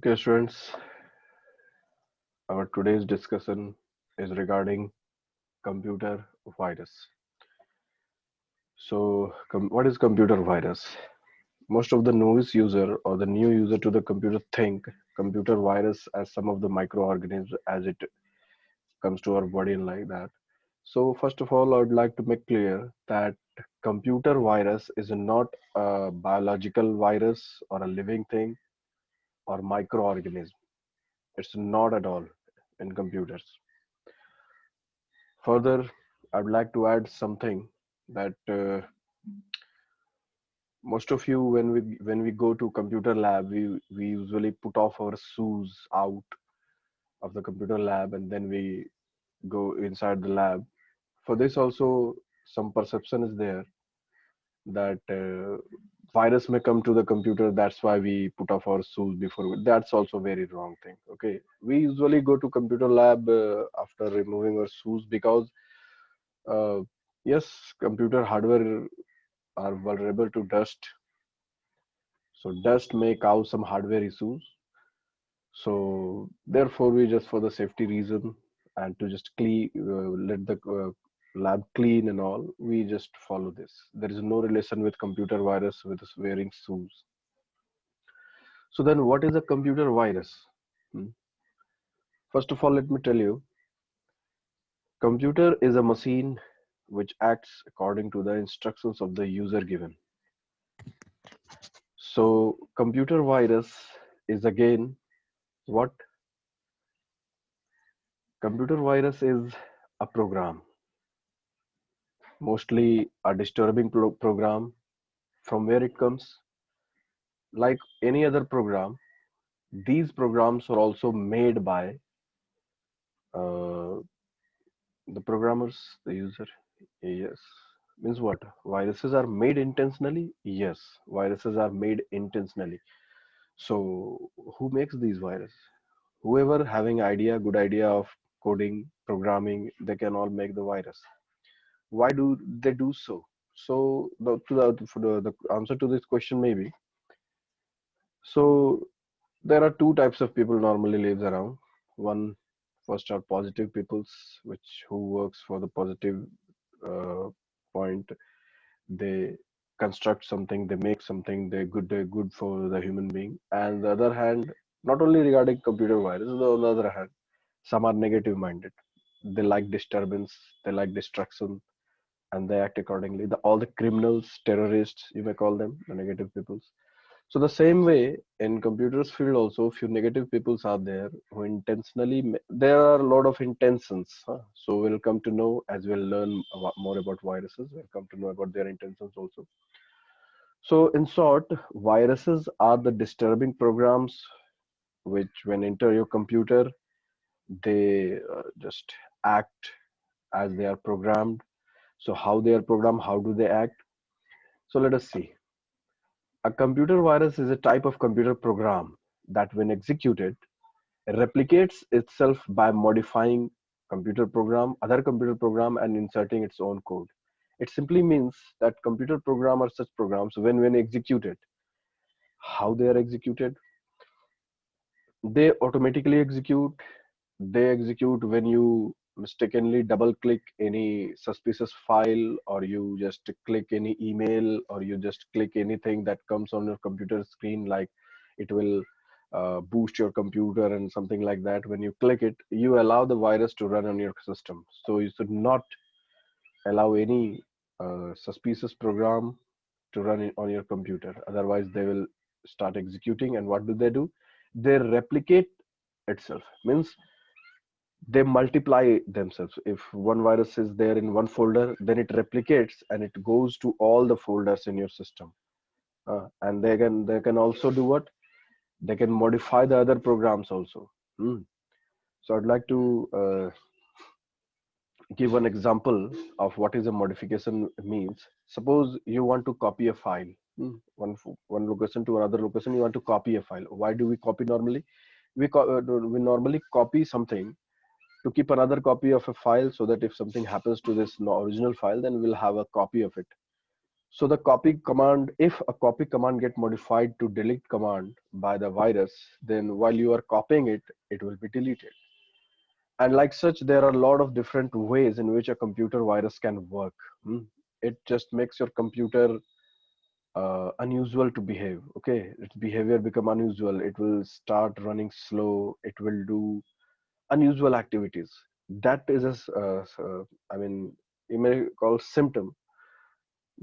Okay, students, our today's discussion is regarding computer virus. So, what is computer virus? Most of the novice user or the new user to the computer think computer virus as some of the microorganisms as it comes to our body and like that. So, first of all, I would like to make clear that computer virus is not a biological virus or a living thing or microorganism. It's not at all in computers. Further, I'd like to add something that most of you, when we go to computer lab, we usually put off our shoes out of the computer lab and then we go inside the lab. For this also, some perception is there that virus may come to the computer. That's why we put off our shoes before. That's also very wrong thing. Okay, we usually go to computer lab after removing our shoes because uh, yes, computer hardware are vulnerable to dust. So dust may cause some hardware issues. So therefore, we just for the safety reason and to just clean, let the lab clean and all, we just follow this. There is no relation with computer virus with wearing shoes. So then, what is a computer virus? Hmm. First of all, let me tell you, computer is a machine which acts according to the instructions of the user given. So computer virus is again what? Computer virus is a program, mostly a disturbing program. From where it comes? Like any other program, these programs are also made by uh, the programmers, the user. Yes. Means what? Viruses are made intentionally? Yes. Viruses are made intentionally. So who makes these viruses? Whoever having good idea of coding, programming, they can all make the virus. Why do they do so? So the answer to this question may be, so there are two types of people normally lives around. One, first are positive peoples, which who works for the positive uh, point. They construct something, they make something, they're good for the human being. And the other hand, not only regarding computer virus, but on the other hand, some are negative minded. They like disturbance, they like destruction, and they act accordingly. All the criminals, terrorists, you may call them, the negative peoples. So the same way in computers field also, few negative peoples are there who intentionally. There are a lot of intentions. Huh? So we'll come to know as we'll learn more about viruses. We'll come to know about their intentions also. So in short, viruses are the disturbing programs which, when enter your computer, they just act as they are programmed. So how they are programmed, how do they act? So let us see. A computer virus is a type of computer program that, when executed, replicates itself by modifying other computer program, and inserting its own code. It simply means that computer program are such programs when executed. How they are executed? They automatically execute. They execute when you mistakenly double click any suspicious file, or you just click any email, or you just click anything that comes on your computer screen, like it will boost your computer and something like that. When you click it, you allow the virus to run on your system. So you should not allow any suspicious program to run on your computer. Otherwise, they will start executing. And what do? They replicate itself. Means they multiply themselves. If one virus is there in one folder, then it replicates and it goes to all the folders in your system. And they can also do what? They can modify the other programs also. Hmm. So I'd like to give an example of what is a modification means. Suppose you want to copy a file, one location to another location. You want to copy a file. Why do we copy normally? We normally copy something to keep another copy of a file, so that if something happens to this original file, then we'll have a copy of it. So the copy command, if a copy command get modified to delete command by the virus, then while you are copying it, it will be deleted. And like such, there are a lot of different ways in which a computer virus can work. Hmm. It just makes your computer unusual to behave. Okay, its behavior become unusual. It will start running slow. It will do unusual activities. That is I mean, you may call symptom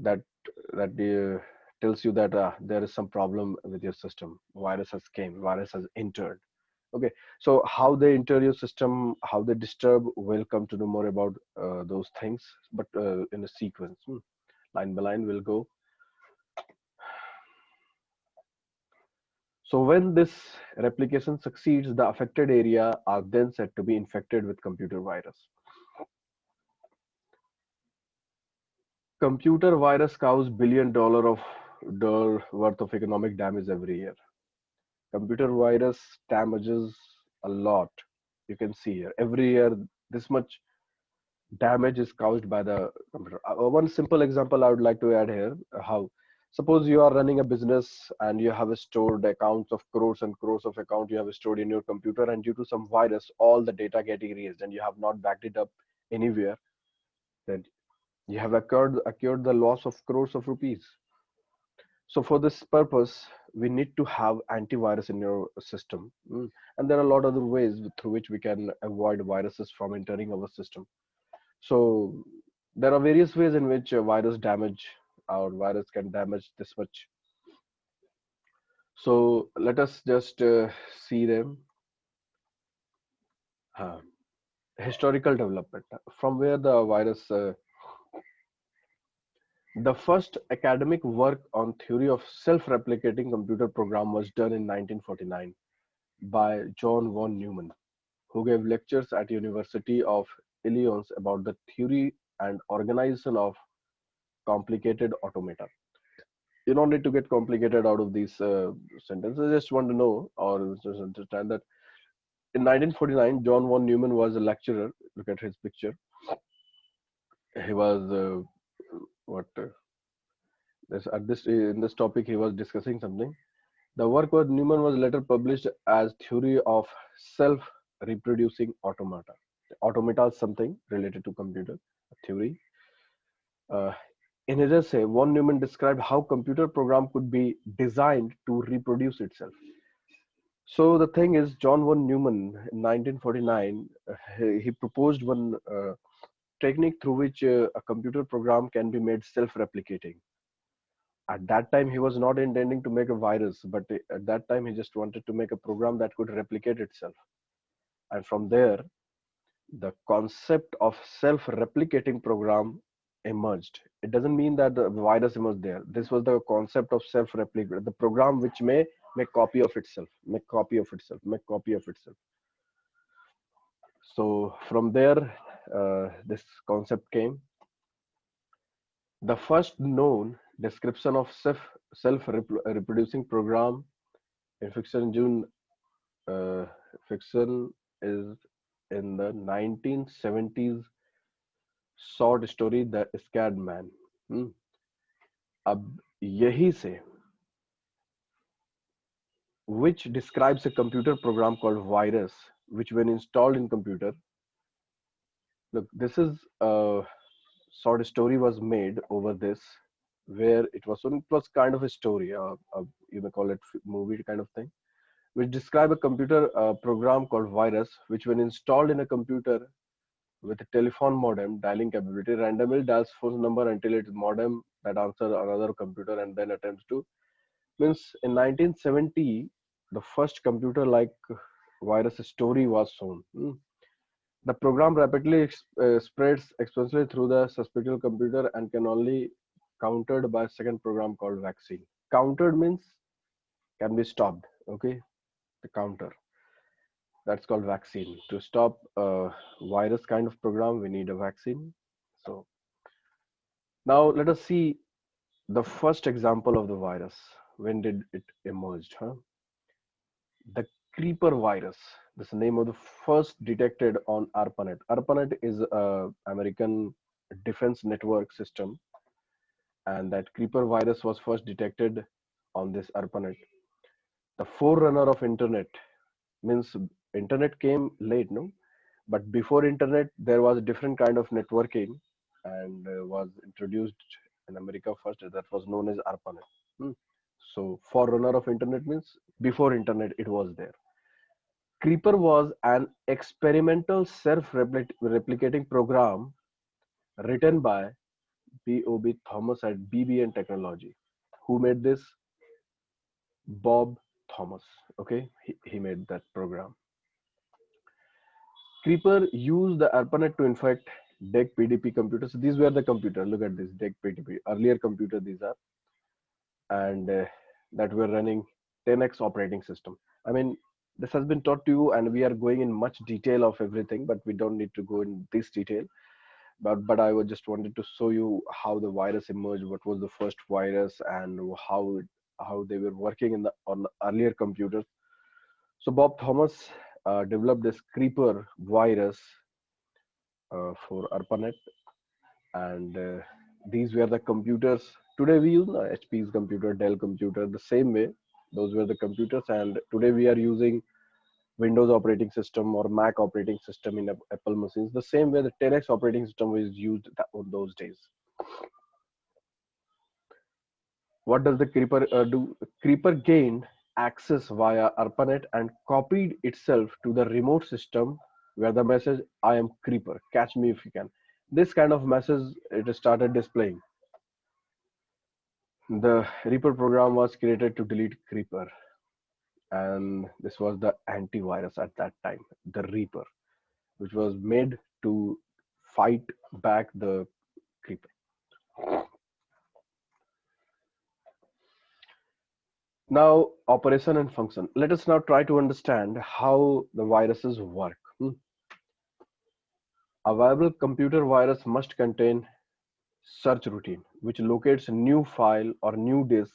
that that tells you that there is some problem with your system. Virus has came. Virus has entered. Okay, so how they enter your system, how they disturb, we'll come to know more about those things, but in a sequence. Line by line, we'll go. So when this replication succeeds, the affected area are then said to be infected with computer virus. Computer virus cause $1 billion worth of economic damage every year. Computer virus damages a lot. You can see here every year this much damage is caused by the computer. One simple example I would like to add here: how suppose you are running a business and you have stored accounts of crores and crores of account you have stored in your computer, and due to some virus, all the data get erased, and you have not backed it up anywhere. Then you have accrued the loss of crores of rupees. So for this purpose, we need to have antivirus in your system. And there are a lot of other ways through which we can avoid viruses from entering our system. So there are various ways in which a virus damage our virus can damage this much. So let us just see them. Uh, Historical development from where the virus. The first academic work on theory of self-replicating computer program was done in 1949 by John von Neumann, who gave lectures at University of Illinois about the theory and organization of complicated automata. You don't need to get complicated out of these sentences. I just want to know or just understand that in 1949, John von Neumann was a lecturer. Look at his picture. He was what this at this in this topic he was discussing something. The work of Newman was later published as Theory of Self-Reproducing Automata. Automata is something related to computer theory. Uh, in his essay, von Neumann described how computer program could be designed to reproduce itself. So the thing is, John von Neumann in 1949, he proposed one technique through which a computer program can be made self-replicating. At that time, he was not intending to make a virus, but at that time, he just wanted to make a program that could replicate itself. And from there, the concept of self-replicating program emerged. It doesn't mean that the virus emerged there. This was the concept of self-replicate, the program which may make copy of itself, make copy of itself, make copy of itself. So from there, this concept came. The first known description of self-reproducing program in fiction June fiction is in the 1970s short story The Scared Man. अब यही से which describes a computer program called virus which when installed in computer. Look, this is a short story was made over this where it was kind of a story, you may call it movie kind of thing, which describe a computer program called virus which when installed in a computer with a telephone modem dialing capability randomly dials phone number until its modem that answers another computer and then attempts to means in 1970 the first computer like virus story was shown. The program rapidly spreads exponentially through the suspected computer and can only countered by a second program called vaccine. Countered means can be stopped. Okay, the counter, that's called vaccine. To stop a virus kind of program we need a vaccine. So now let us see the first example of the virus. When did it emerged? The creeper virus. This is the name of the first detected on ARPANET. ARPANET is a American defense network system and that creeper virus was first detected on this ARPANET. The forerunner of internet, means internet came late, no? But before internet, there was a different kind of networking and was introduced in America first. That was known as ARPANET. Hmm. So forerunner of internet means before internet it was there. Creeper was an experimental self-replicating program written by B.O.B. Thomas at BBN Technology. Who made this? Bob Thomas. Okay, he made that program. Creeper used the ARPANET to infect DEC PDP computers. These were the computers. Look at this DEC PDP. Earlier computer these are, and that were running 10x operating system. I mean, this has been taught to you, and we are going in much detail of everything, but we don't need to go in this detail. But I would just wanted to show you how the virus emerged, what was the first virus, and how they were working in the on the earlier computers. So Bob Thomas developed this creeper virus for ARPANET, and these were the computers. Today we use HP's computer, Dell computer, the same way. Those were the computers, and today we are using Windows operating system or Mac operating system in Apple machines. The same way the 10x operating system was used on those days. What does the Creeper do? Creeper gained access via ARPANET and copied itself to the remote system where the message "I am Creeper, catch me if you can." This kind of message it started displaying. The Reaper program was created to delete Creeper, and this was the antivirus at that time, the Reaper, which was made to fight back the Creeper. Now, operation and function. Let us now try to understand how the viruses work. A viable computer virus must contain search routine, which locates a new file or new disk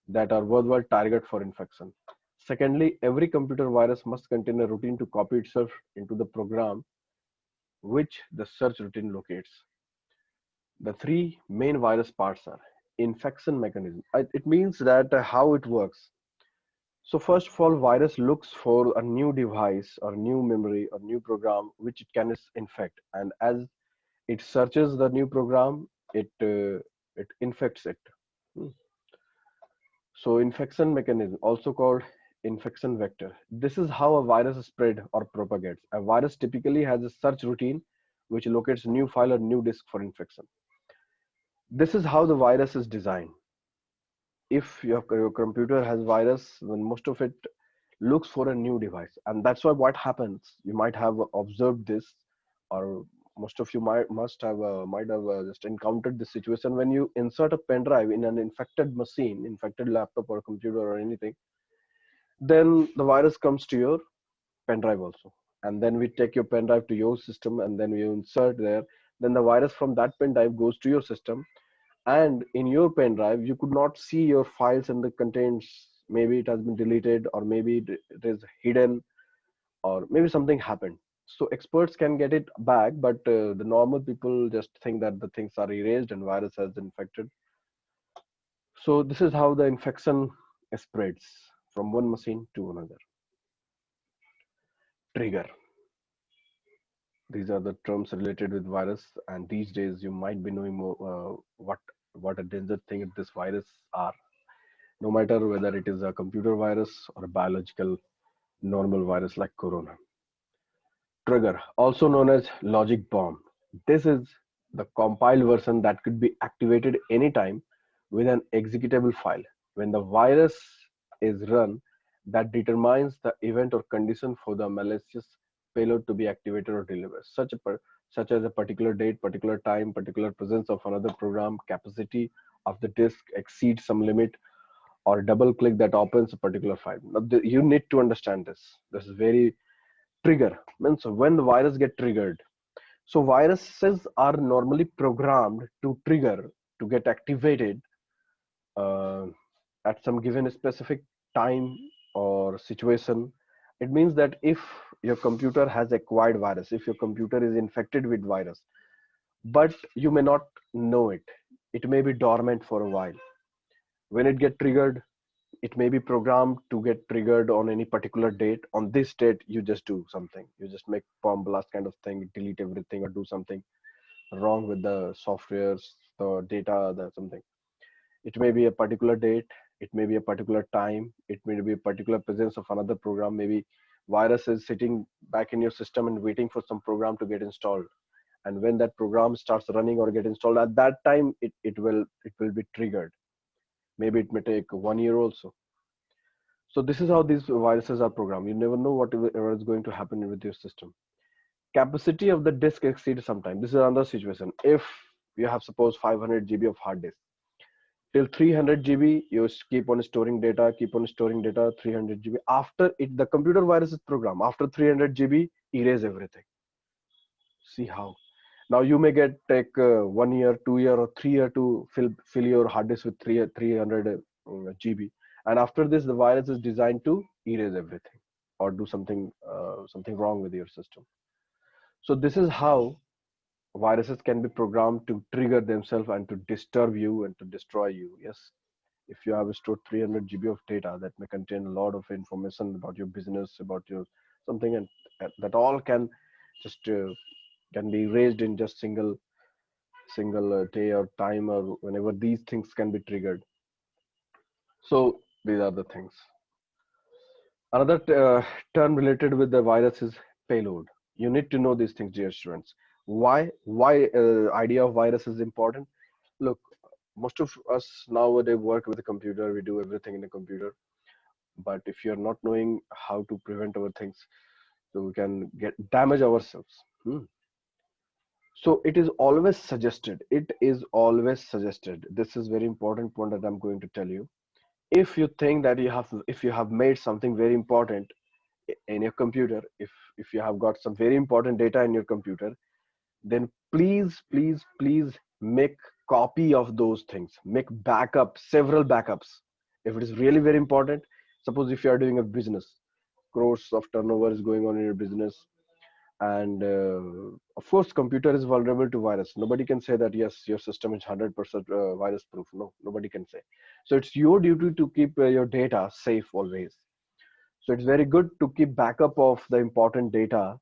that are worthwhile target for infection. Secondly, every computer virus must contain a routine to copy itself into the program which the search routine locates. The three main virus parts are infection mechanism. It means that how it works. So first of all, virus looks for a new device or new memory or new program which it can infect, and as it searches the new program, it infects it. Hmm. So infection mechanism, also called infection vector. This is how a virus spread or propagates. A virus typically has a search routine which locates a new file or new disk for infection. This is how the virus is designed. If your computer has virus, then most of it looks for a new device, and that's why what happens. You might have observed this, or most of you might have just encountered this situation when you insert a pen drive in an infected machine, infected laptop or computer or anything. Then the virus comes to your pen drive also, and then we take your pen drive to your system, and then we insert there. Then the virus from that pen drive goes to your system, and in your pen drive you could not see your files and the contents. Maybe it has been deleted, or maybe it is hidden, or maybe something happened. So experts can get it back, but the normal people just think that the things are erased and virus has infected. So this is how the infection spreads from one machine to another. Trigger. These are the terms related with virus, and these days you might be knowing more, what a danger thing this virus are. No matter whether it is a computer virus or a biological normal virus like corona. Trigger, also known as logic bomb. This is the compiled version that could be activated anytime with an executable file. When the virus is run, that determines the event or condition for the malicious payload to be activated or delivered, such as a particular date, particular time, particular presence of another program, capacity of the disk exceeds some limit, or double click that opens a particular file. Now, you need to understand this. This is very trigger means when the virus get triggered. So viruses are normally programmed to trigger, to get activated uh, at some given specific time or situation. It means that if your computer has acquired virus, if your computer is infected with virus, but you may not know it, it may be dormant for a while. When it get triggered, it may be programmed to get triggered on any particular date. On this date, you just do something. You just make bomb blast kind of thing, delete everything or do something wrong with the softwares, the data, the something. It may be a particular date, it may be a particular time, it may be a particular presence of another program. Maybe virus is sitting back in your system and waiting for some program to get installed. And when that program starts running or get installed, at that time it will be triggered. Maybe it may take 1 year also. So this is how these viruses are programmed. You never know whatever is going to happen with your system. Capacity of the disk exceeds sometime. This is another situation. If you have suppose 500 GB of hard disk, till 300 GB, you keep on storing data, keep on storing data, 300 GB. After it, the computer virus is programmed. After 300 GB, erase everything. See how. Now you may get take 1 year, 2 year, or 3 year to fill your hard disk with 300 GB. And after this, the virus is designed to erase everything or do something wrong with your system. So this is how viruses can be programmed to trigger themselves and to disturb you and to destroy you. Yes, if you have stored 300 GB of data that may contain a lot of information about your business, about your something, and that all can just can be erased in just single day or time or whenever these things can be triggered. So these are the things. Another term related with the virus is payload. You need to know these things, dear students. Why idea of virus is important? Look, most of us nowadays work with a computer. We do everything in a computer. But if you're not knowing how to prevent our things, so we can get damage ourselves. So it is always suggested. It is always suggested. This is very important point that I'm going to tell you. If you think that if you have made something very important in your computer, if you have got some very important data in your computer, then please make copy of those things. Make backup, several backups. If it is really very important, suppose if you are doing a business, crores of turnover is going on in your business, and of course computer is vulnerable to virus. Nobody can say that yes, your system is 100% virus proof. No, nobody can say. So it's your duty to keep your data safe always. So it's very good to keep backup of the important data,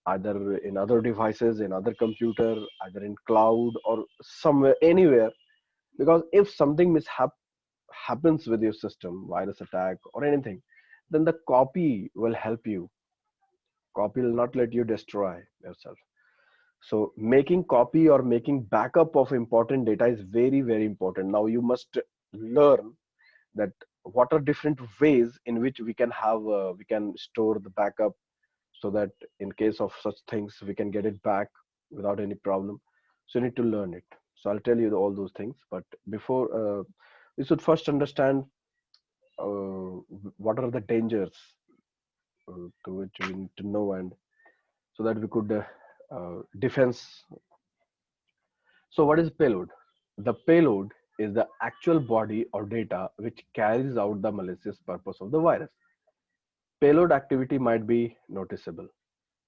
either in other devices, in other computer, either in cloud or somewhere, anywhere. Because if something mishap happens with your system, virus attack or anything, then the copy will help you. Copy will not let you destroy yourself. So making copy or making backup of important data is very important. Now you must learn that what are different ways in which we can store the backup, so that in case of such things we can get it back without any problem. So you need to learn it. So I'll tell you all those things, but before we should first understand what are the dangers to which we need to know, and so that we could defense. So what is payload? The payload is the actual body or data which carries out the malicious purpose of the virus. Payload activity might be noticeable.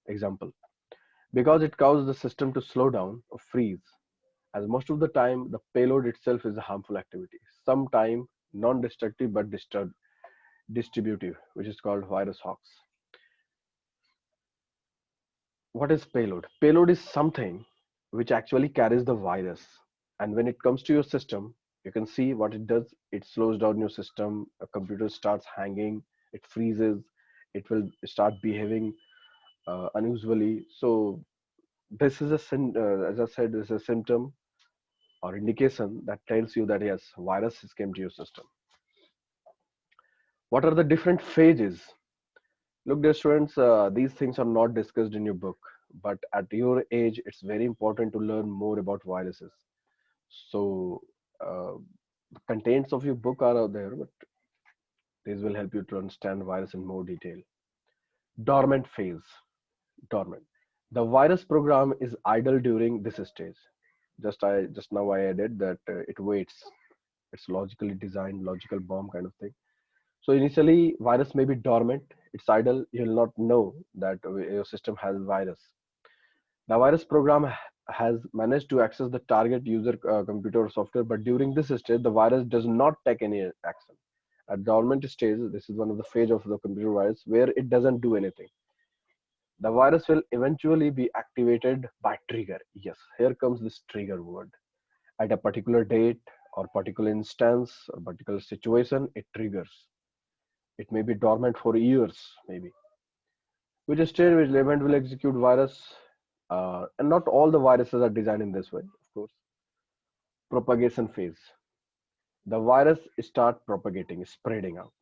Example, because it causes the system to slow down or freeze. As most of the time, the payload itself is a harmful activity. Sometimes non-destructive but distributive, which is called virus hoax. What is payload? Payload is something which actually carries the virus. And when it comes to your system, you can see what it does. It slows down your system. A computer starts hanging. It freezes. It will start behaving unusually. So this is as I said, this is a symptom or indication that tells you that yes, virus has came to your system. What are the different phases? Look, dear students, these things are not discussed in your book, but at your age, it's very important to learn more about viruses. So the contents of your book are out there, but these will help you to understand virus in more detail. Dormant phase. Dormant. The virus program is idle during this stage. Just now I added that it waits. It's logically designed, logical bomb kind of thing. So initially, virus may be dormant. It's idle. You'll not know that your system has virus. The virus program has managed to access the target user computer or software, but during this stage, the virus does not take any action. At dormant stage, this is one of the phase of the computer virus where it doesn't do anything. The virus will eventually be activated by trigger. Yes, here comes this trigger word. At a particular date or particular instance or particular situation, it triggers. It may be dormant for years, maybe. Which stage which event will execute virus, and not all the viruses are designed in this way, of course. Propagation phase. The virus start propagating, spreading out,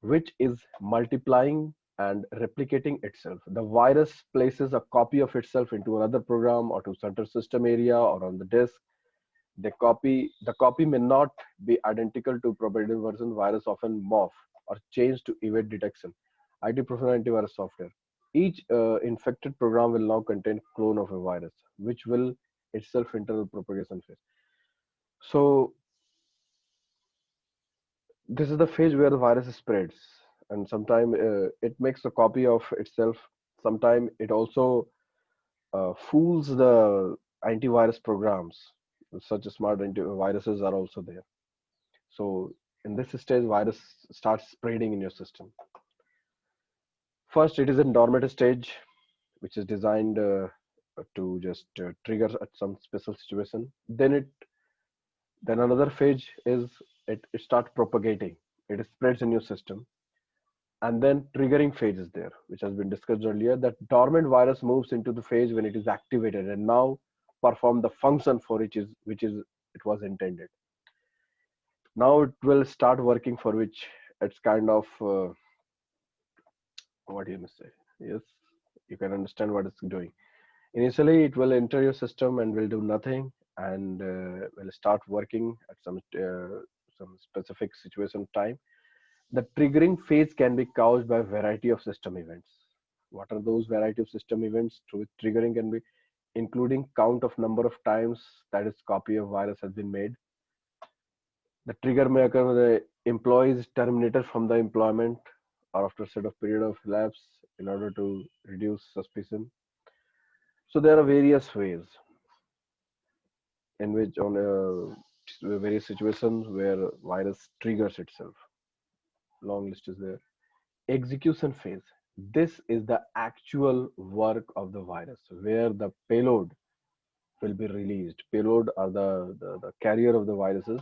which is multiplying and replicating itself. The virus places a copy of itself into another program or to center system area or on the disk. The copy may not be identical to propagated version. Virus often morph or change to evade detection. IT professional antivirus software. Each infected program will now contain clone of a virus, which will itself enter the propagation phase. So this is the phase where the virus spreads, and sometimes it makes a copy of itself. Sometimes it also fools the antivirus programs. Such smart antiviruses are also there. So in this stage, virus starts spreading in your system. First, it is in dormant stage, which is designed to just trigger at some special situation. Then another phase is it starts propagating. It spreads in your system, and then triggering phase is there, which has been discussed earlier. That dormant virus moves into the phase when it is activated and now perform the function for which is it was intended. Now it will start working for which it's kind of what do you say? Yes, you can understand what it's doing. Initially, it will enter your system and will do nothing, and will start working at some specific situation time. The triggering phase can be caused by a variety of system events. What are those variety of system events through which triggering can be, including count of number of times that is copy of virus has been made. The trigger may occur when the employee is terminated from the employment or after a set of period of lapse in order to reduce suspicion. So there are various ways in which on various situations where virus triggers itself. Long list is there. Execution phase. This is the actual work of the virus where the payload will be released. Payload are the carrier of the viruses.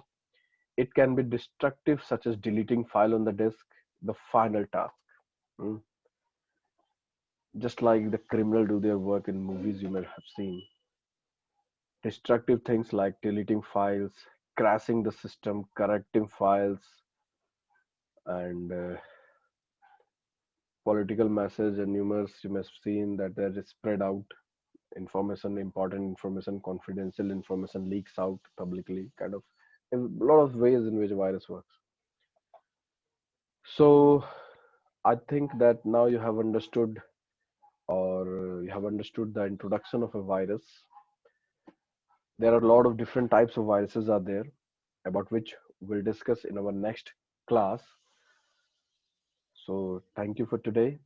It can be destructive, such as deleting file on the disk, the final task. Mm. Just like the criminal do their work in movies you may have seen. Destructive things like deleting files, crashing the system, correcting files, and political message and numerous you must have seen that they're spread out. Information, important information, confidential information leaks out publicly, kind of a lot of ways in which virus works. So I think that now you have understood, or you have understood the introduction of a virus. There are a lot of different types of viruses are there, about which we'll discuss in our next class. So thank you for today.